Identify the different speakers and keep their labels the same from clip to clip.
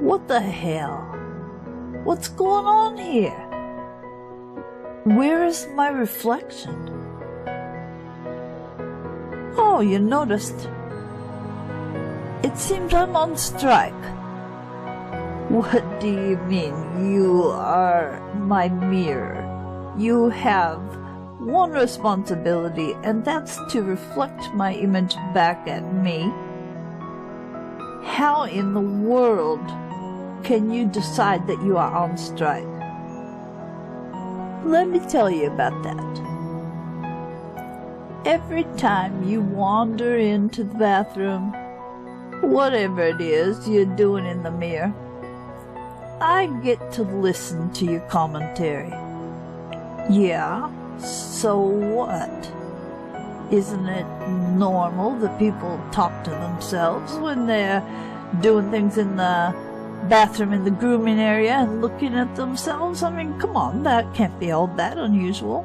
Speaker 1: What the hell? What's going on here? Where is my reflection? Oh, you noticed. It seems I'm on strike. What do you mean, you are my mirror? You have one responsibility, and that's to reflect my image back at me. How in the world can you decide that you are on strike? Let me tell you about that. Every time you wander into the bathroom, whatever it is you're doing in the mirror, I get to listen to your commentary. Yeah, so what? Isn't it normal that people talk to themselves when they're doing things in the bathroom in the grooming area and looking at themselves? I mean, come on, that can't be all that unusual.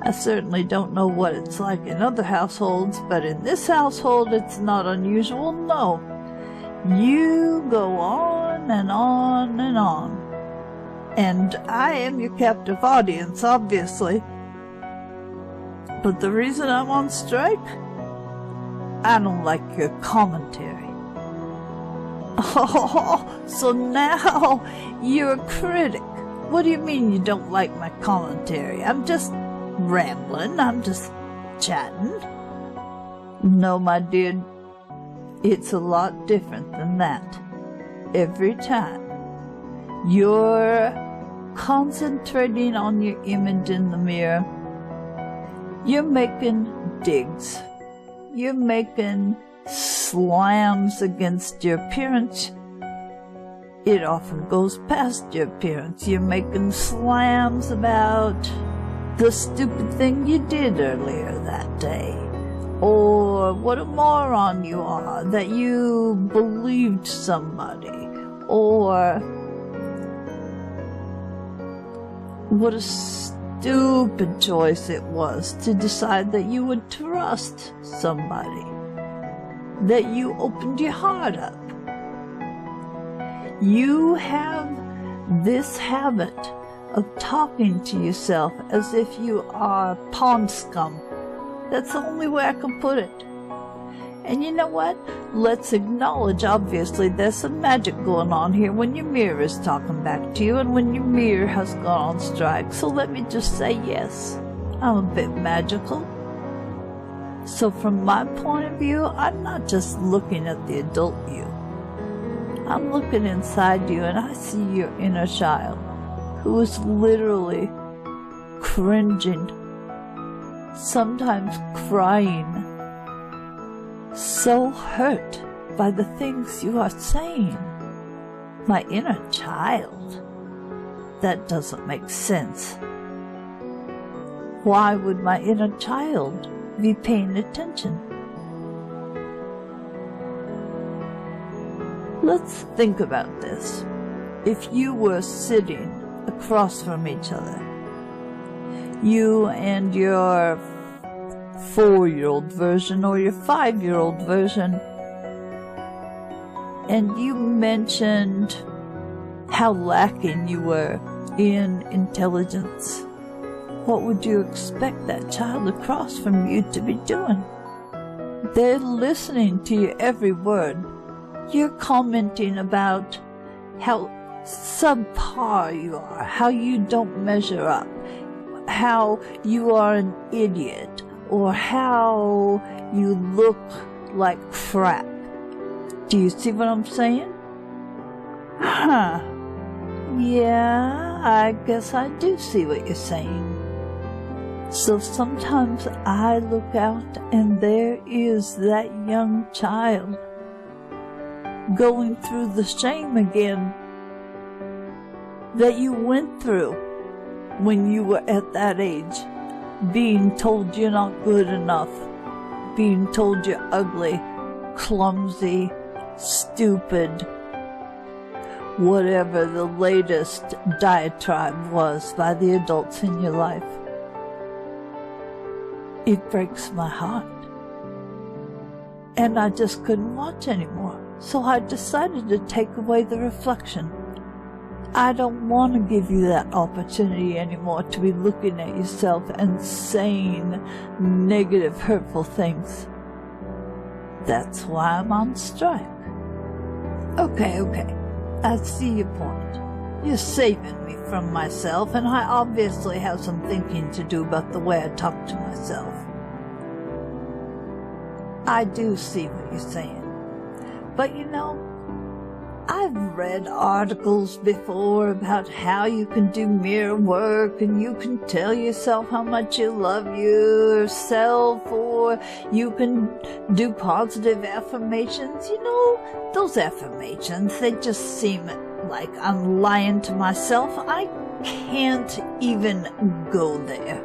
Speaker 1: I certainly don't know what it's like in other households, but in this household it's not unusual, no. You go on and on and on. And I am your captive audience, obviously. But the reason I'm on strike? I don't like your commentary. Oh, so now you're a critic. What do you mean you don't like my commentary? I'm just rambling, I'm just chatting. No, my dear, it's a lot different than that. Every time you're concentrating on your image in the mirror, you're making digs. You're making slams against your appearance. It often goes past your appearance. You're making slams about the stupid thing you did earlier that day, or what a moron you are that you believed somebody, or what a stupid choice it was to decide that you would trust somebody, that you opened your heart up. You have this habit of talking to yourself as if you are pond scum. That's the only way I can put it. And you know what? Let's acknowledge, obviously, there's some magic going on here when your mirror is talking back to you and when your mirror has gone on strike. So let me just say yes, I'm a bit magical. So from my point of view, I'm not just looking at the adult you. I'm looking inside you and I see your inner child, who is literally cringing, sometimes crying, so hurt by the things you are saying. My inner child? That doesn't make sense. Why would my inner child be paying attention? Let's think about this. If you were sitting across from each other, you and your 4-year-old version or your 5-year-old version, and you mentioned how lacking you were in intelligence, what would you expect that child across from you to be doing? They're listening to your every word. You're commenting about how subpar you are, how you don't measure up, how you are an idiot, or how you look like crap. Do you see what I'm saying? Huh. Yeah, I guess I do see what you're saying. So sometimes I look out and there is that young child going through the shame again that you went through when you were at that age, being told you're not good enough, being told you're ugly, clumsy, stupid, whatever the latest diatribe was by the adults in your life. It breaks my heart. And I just couldn't watch anymore. So I decided to take away the reflection. I don't want to give you that opportunity anymore to be looking at yourself and saying negative, hurtful things. That's why I'm on strike. Okay. I see your point. You're saving me from myself, and I obviously have some thinking to do about the way I talk to myself. I do see what you're saying. But you know, I've read articles before about how you can do mirror work and you can tell yourself how much you love yourself, or you can do positive affirmations. You know, those affirmations, they just seem like I'm lying to myself. I can't even go there.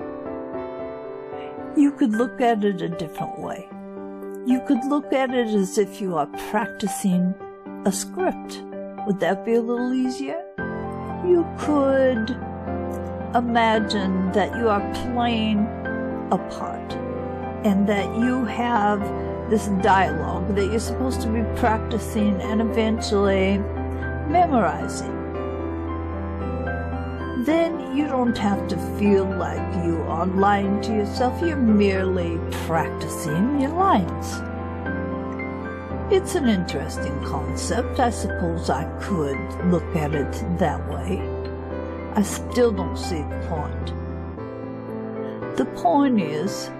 Speaker 1: You could look at it a different way. You could look at it as if you are practicing a script. Would that be a little easier? You could imagine that you are playing a part and that you have this dialogue that you're supposed to be practicing and eventually memorizing. Then you don't have to feel like you are lying to yourself. You're merely practicing your lines. It's an interesting concept. I suppose I could look at it that way. I still don't see the point. The point is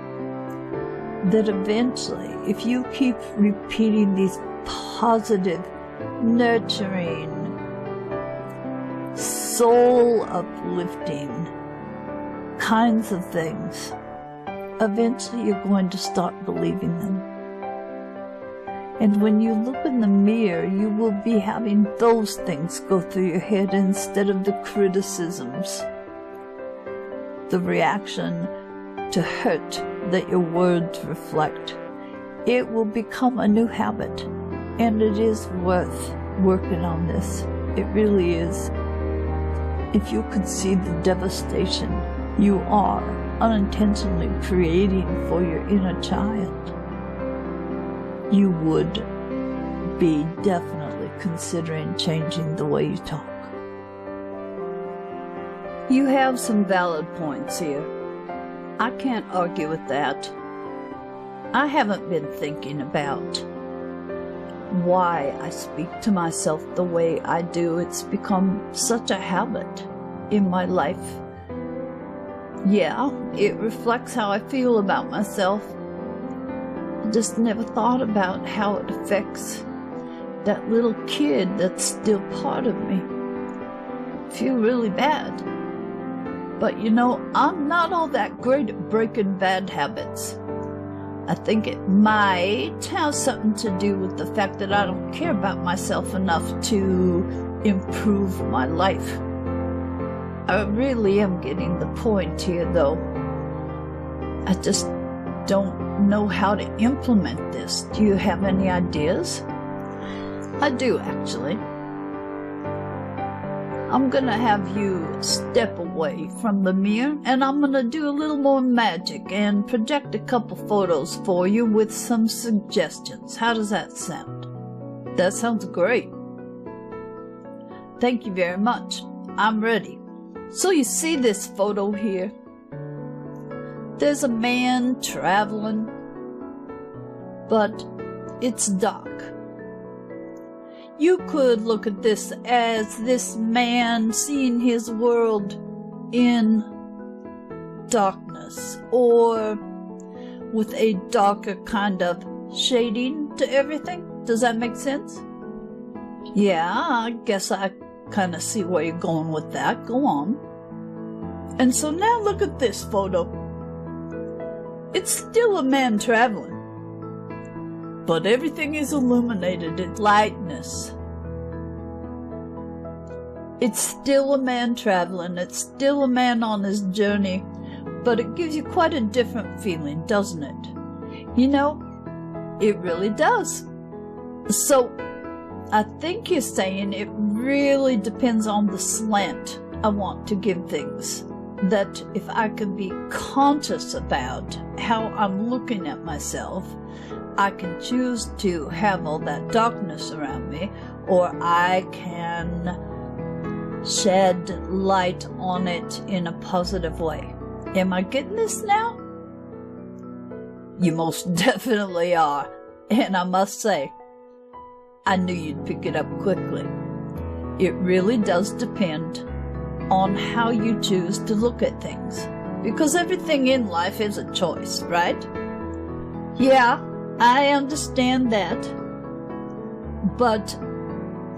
Speaker 1: that eventually, if you keep repeating these positive, nurturing, soul-uplifting kinds of things, eventually you're going to start believing them. And when you look in the mirror, you will be having those things go through your head instead of the criticisms, the reaction to hurt that your words reflect. It will become a new habit, and it is worth working on this. It really is. If you could see the devastation you are unintentionally creating for your inner child, you would be definitely considering changing the way you talk. You have some valid points here. I can't argue with that. I haven't been thinking about why I speak to myself the way I do. It's become such a habit in my life. Yeah, it reflects how I feel about myself. I just never thought about how it affects that little kid that's still part of me. I feel really bad. But you know, I'm not all that great at breaking bad habits. I think it might have something to do with the fact that I don't care about myself enough to improve my life. I really am getting the point here, though. I just don't know how to implement this. Do you have any ideas? I do, actually. I'm gonna have you step away from the mirror, and I'm gonna do a little more magic and project a couple photos for you with some suggestions. How does that sound? That sounds great. Thank you very much. I'm ready. So you see this photo here? There's a man traveling, but it's dark. You could look at this as this man seeing his world in darkness, or with a darker kind of shading to everything. Does that make sense? Yeah, I guess I kind of see where you're going with that. Go on. And so now look at this photo. It's still a man traveling, but everything is illuminated in lightness. It's still a man traveling, it's still a man on his journey, but it gives you quite a different feeling, doesn't it? You know, it really does. So, I think you're saying it really depends on the slant I want to give things. That if I could be conscious about how I'm looking at myself, I can choose to have all that darkness around me, or I can shed light on it in a positive way. Am I getting this now? You most definitely are. And I must say, I knew you'd pick it up quickly. It really does depend on how you choose to look at things. Because everything in life is a choice, right? Yeah, I understand that. But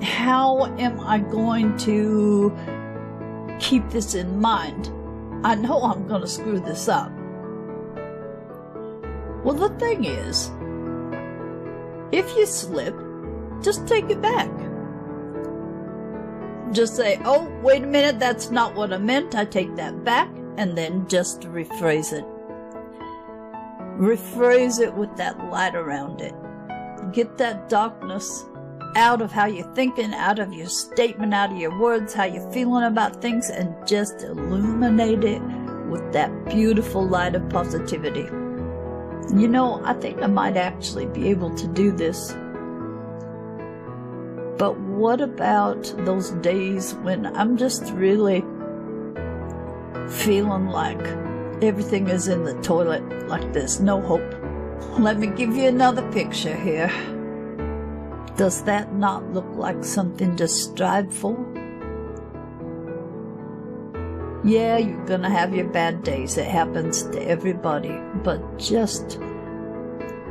Speaker 1: how am I going to keep this in mind? I know I'm going to screw this up. Well, the thing is, if you slip, just take it back. Just say, oh, wait a minute, that's not what I meant, I take that back, and then just rephrase it. Rephrase it with that light around it. Get that darkness out of how you're thinking, out of your statement, out of your words, how you're feeling about things, and just illuminate it with that beautiful light of positivity. You know, I think I might actually be able to do this. But what about those days when I'm just really feeling like everything is in the toilet, like there's no hope? Let me give you another picture here. Does that not look like something to strive for? Yeah, you're gonna have your bad days. It happens to everybody. But just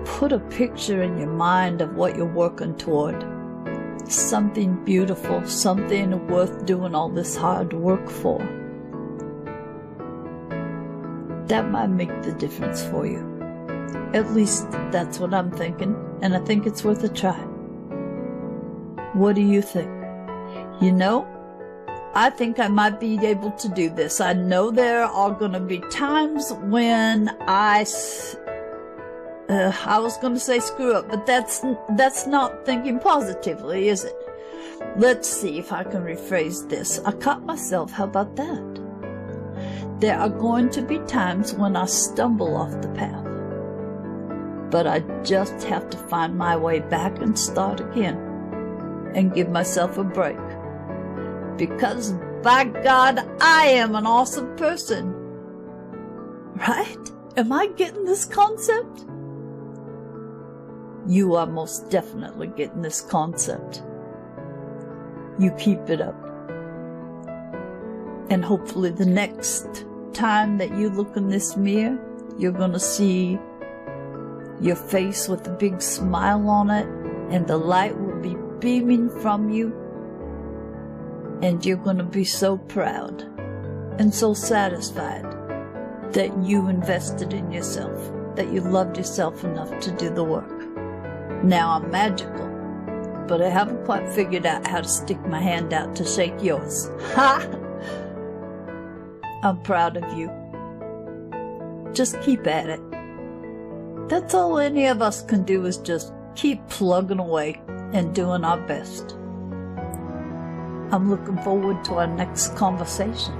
Speaker 1: put a picture in your mind of what you're working toward. Something beautiful, something worth doing all this hard work for. That might make the difference for you. At least that's what I'm thinking, and I think it's worth a try. What do you think? You know, I think I might be able to do this. I know there are going to be times when I was going to say screw up, but that's not thinking positively, is it? Let's see if I can rephrase this. I caught myself. How about that? There are going to be times when I stumble off the path, but I just have to find my way back and start again and give myself a break. Because, by God, I am an awesome person. Right? Am I getting this concept? You are most definitely getting this concept. You keep it up. And hopefully the next time that you look in this mirror, you're going to see your face with a big smile on it, and the light will be beaming from you. And you're going to be so proud and so satisfied that you invested in yourself, that you loved yourself enough to do the work. Now I'm magical, but I haven't quite figured out how to stick my hand out to shake yours. Ha! I'm proud of you. Just keep at it. That's all any of us can do, is just keep plugging away and doing our best. I'm looking forward to our next conversation.